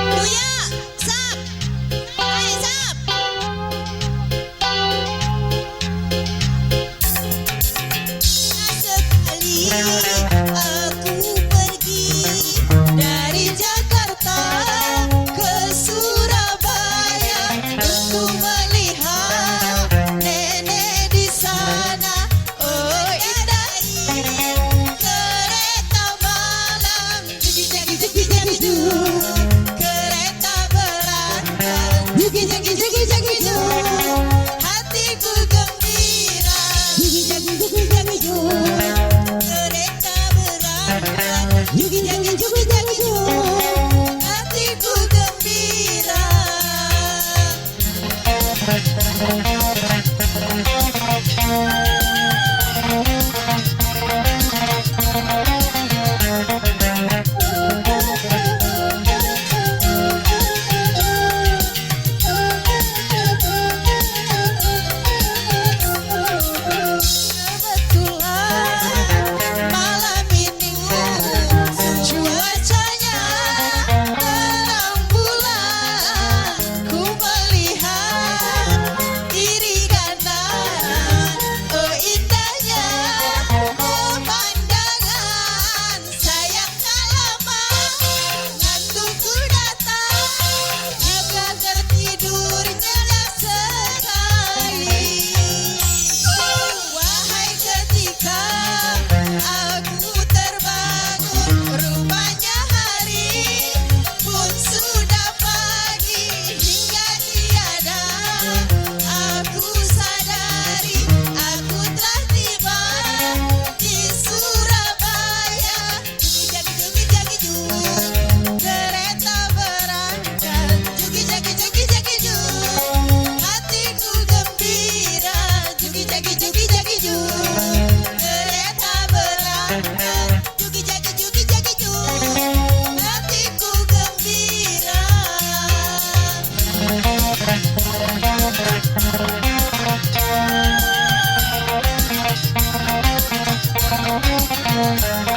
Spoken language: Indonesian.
Buya, Sap, hai Sap. Sekali aku pergi dari Jakarta ke Surabaya untuk melihat nenek di sana. Oh indah kereta malam, jagi jagi jagi ju, kereta berangkat, jagi jagi jagi jagi ju, hatiku gembira, jagi jagi jagi jagi ju, kereta berangkat, jagi jagi jagi jagi ju, hatiku gembira. Kebetulan malam ini cuacanya terang bulan, ku melihat kiri kanan, oh indahnya pemandangan. Sayang tak lama ngantukku datang, agak tertidur nyenyak sekali. Wahai ketika aku terbangun, rupanya hari pun sudah pagi. Hingga tiada aku sadari, aku telah tiba di Surabaya. Jugi jagi ju, kereta berangkat, jugi jagi jagi jagi ju, hatiku gembira. Jugi jagi ju, kereta berangkat, jugi jagi ju, hatiku gembira. Thank you.